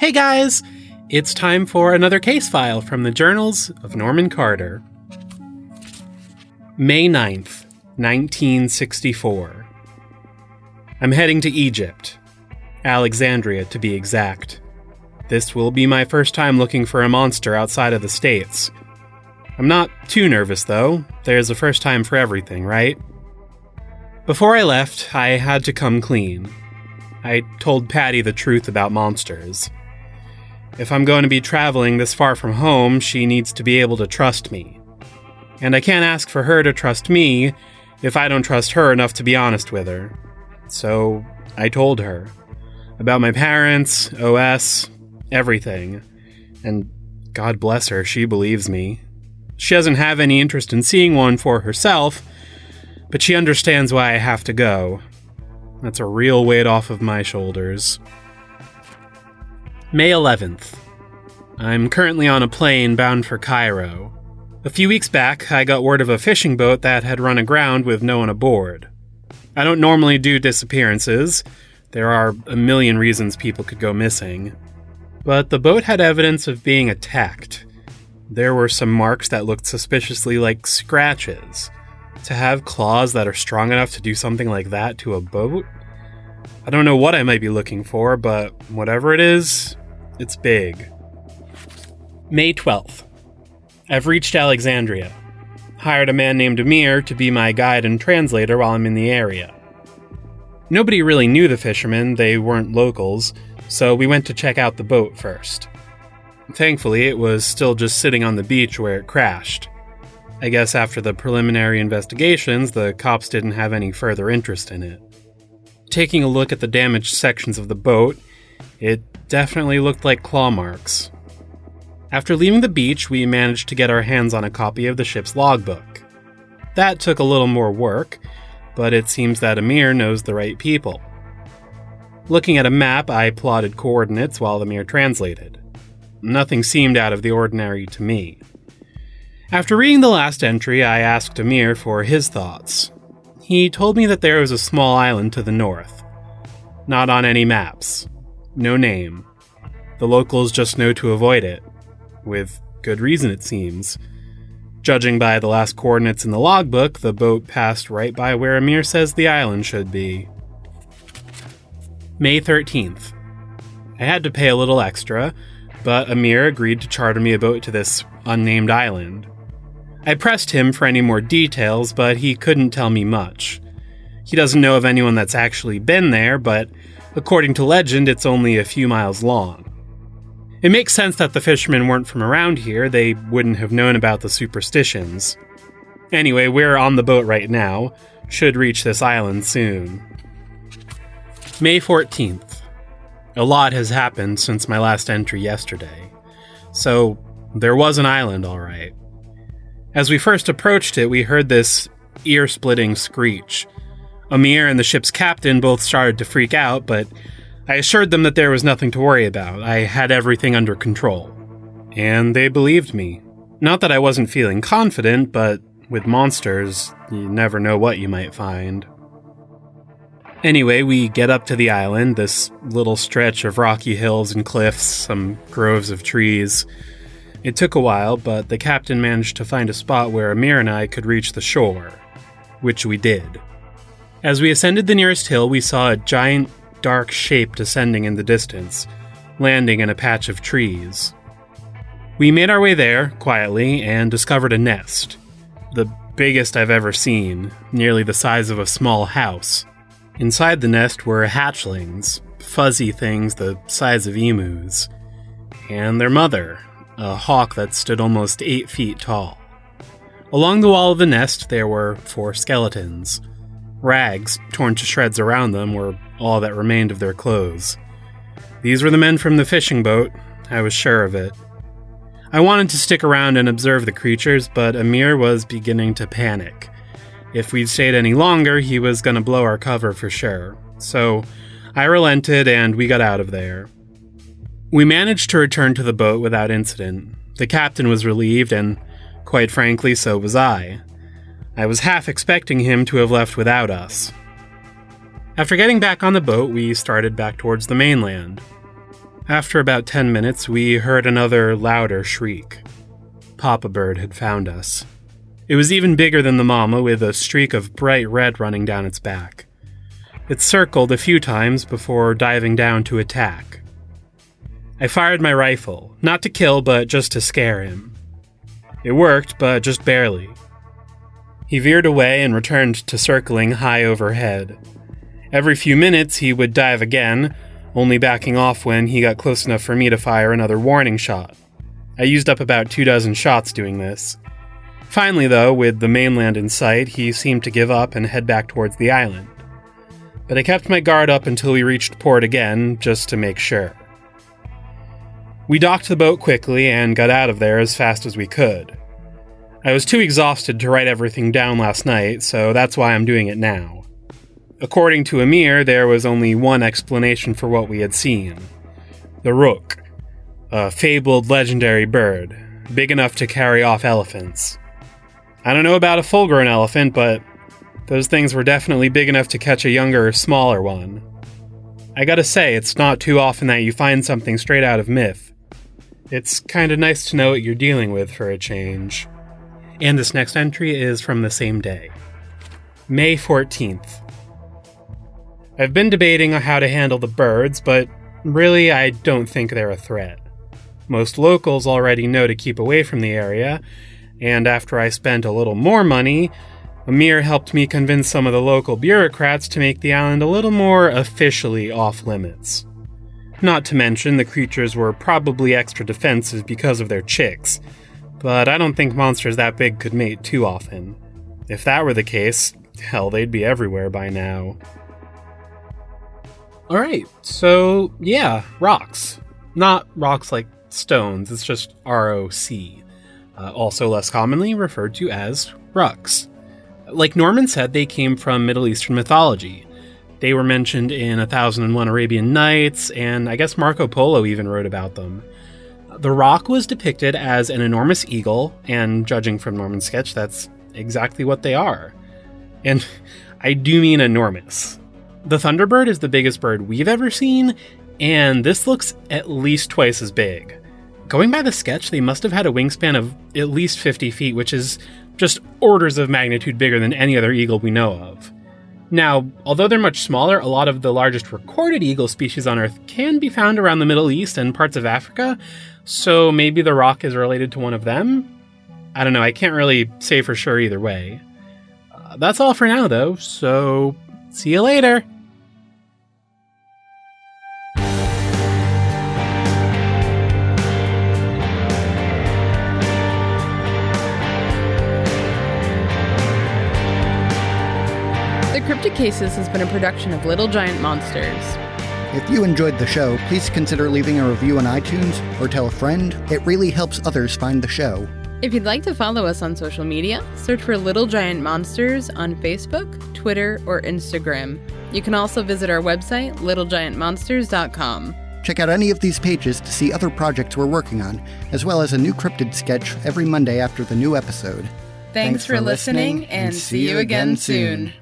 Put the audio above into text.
Hey guys! It's time for another case file from the Journals of Norman Carter. May 9th, 1964. I'm heading to Egypt. Alexandria, to be exact. This will be my first time looking for a monster outside of the States. I'm not too nervous, though. There's a first time for everything, right? Before I left, I had to come clean. I told Patty the truth about monsters. If I'm going to be traveling this far from home, she needs to be able to trust me. And I can't ask for her to trust me if I don't trust her enough to be honest with her. So I told her. About my parents, OS, everything. And God bless her, she believes me. She doesn't have any interest in seeing one for herself, but she understands why I have to go. That's a real weight off of my shoulders. May 11th. I'm currently on a plane bound for Cairo. A few weeks back, I got word of a fishing boat that had run aground with no one aboard. I don't normally do disappearances. There are a million reasons people could go missing. But the boat had evidence of being attacked. There were some marks that looked suspiciously like scratches. To have claws that are strong enough to do something like that to a boat? I don't know what I might be looking for, but whatever it is, it's big. May 12th. I've reached Alexandria. Hired a man named Amir to be my guide and translator while I'm in the area. Nobody really knew the fishermen, they weren't locals, so we went to check out the boat first. Thankfully, it was still just sitting on the beach where it crashed. I guess after the preliminary investigations, the cops didn't have any further interest in it. Taking a look at the damaged sections of the boat, it definitely looked like claw marks. After leaving the beach, we managed to get our hands on a copy of the ship's logbook. That took a little more work, but it seems that Amir knows the right people. Looking at a map, I plotted coordinates while Amir translated. Nothing seemed out of the ordinary to me. After reading the last entry, I asked Amir for his thoughts. He told me that there was a small island to the north. Not on any maps. No name. The locals just know to avoid it. With good reason, it seems. Judging by the last coordinates in the logbook, the boat passed right by where Amir says the island should be. May 13th. I had to pay a little extra, but Amir agreed to charter me a boat to this unnamed island. I pressed him for any more details, but he couldn't tell me much. He doesn't know of anyone that's actually been there, but according to legend, it's only a few miles long. It makes sense that the fishermen weren't from around here, they wouldn't have known about the superstitions. Anyway, we're on the boat right now, should reach this island soon. May 14th. A lot has happened since my last entry yesterday. So, there was an island, alright. As we first approached it, we heard this ear-splitting screech. Amir and the ship's captain both started to freak out, but I assured them that there was nothing to worry about. I had everything under control. And they believed me. Not that I wasn't feeling confident, but with monsters, you never know what you might find. Anyway, we get up to the island, this little stretch of rocky hills and cliffs, some groves of trees. It took a while, but the captain managed to find a spot where Amir and I could reach the shore, which we did. As we ascended the nearest hill, we saw a giant, dark shape descending in the distance, landing in a patch of trees. We made our way there, quietly, and discovered a nest. The biggest I've ever seen, nearly the size of a small house. Inside the nest were hatchlings, fuzzy things the size of emus, and their mother, a hawk that stood almost 8 feet tall. Along the wall of the nest there were 4 skeletons. Rags, torn to shreds around them, were all that remained of their clothes. These were the men from the fishing boat, I was sure of it. I wanted to stick around and observe the creatures, but Amir was beginning to panic. If we'd stayed any longer, he was going to blow our cover for sure. So I relented and we got out of there. We managed to return to the boat without incident. The captain was relieved, and quite frankly, so was I. I was half expecting him to have left without us. After getting back on the boat, we started back towards the mainland. After about 10 minutes, we heard another louder shriek. Papa Bird had found us. It was even bigger than the mama, with a streak of bright red running down its back. It circled a few times before diving down to attack. I fired my rifle, not to kill, but just to scare him. It worked, but just barely. He veered away and returned to circling high overhead. Every few minutes, he would dive again, only backing off when he got close enough for me to fire another warning shot. I used up about 24 shots doing this. Finally, though, with the mainland in sight, he seemed to give up and head back towards the island. But I kept my guard up until we reached port again, just to make sure. We docked the boat quickly and got out of there as fast as we could. I was too exhausted to write everything down last night, so that's why I'm doing it now. According to Amir, there was only one explanation for what we had seen. The rook, a fabled legendary bird, big enough to carry off elephants. I don't know about a full-grown elephant, but those things were definitely big enough to catch a younger, smaller one. I gotta say, it's not too often that you find something straight out of myth. It's kinda nice to know what you're dealing with for a change. And this next entry is from the same day. May 14th. I've been debating on how to handle the birds, but really I don't think they're a threat. Most locals already know to keep away from the area, and after I spent a little more money, Amir helped me convince some of the local bureaucrats to make the island a little more officially off-limits. Not to mention, the creatures were probably extra defensive because of their chicks, but I don't think monsters that big could mate too often. If that were the case, hell, they'd be everywhere by now. Alright, so yeah, rocks. Not rocks like stones, it's just R-O-C. Also less commonly referred to as rucks. Like Norman said, they came from Middle Eastern mythology. They were mentioned in 1001 Arabian Nights, and I guess Marco Polo even wrote about them. The rock was depicted as an enormous eagle, and judging from Norman's sketch, that's exactly what they are. And I do mean enormous. The Thunderbird is the biggest bird we've ever seen, and this looks at least twice as big. Going by the sketch, they must have had a wingspan of at least 50 feet, which is just orders of magnitude bigger than any other eagle we know of. Now, although they're much smaller, a lot of the largest recorded eagle species on Earth can be found around the Middle East and parts of Africa, so maybe the rock is related to one of them? I don't know, I can't really say for sure either way. That's all for now, though, so see you later! Cryptid Cases has been a production of Little Giant Monsters. If you enjoyed the show, please consider leaving a review on iTunes or tell a friend. It really helps others find the show. If you'd like to follow us on social media, search for Little Giant Monsters on Facebook, Twitter, or Instagram. You can also visit our website, littlegiantmonsters.com. Check out any of these pages to see other projects we're working on, as well as a new cryptid sketch every Monday after the new episode. Thanks for listening, and see you again soon.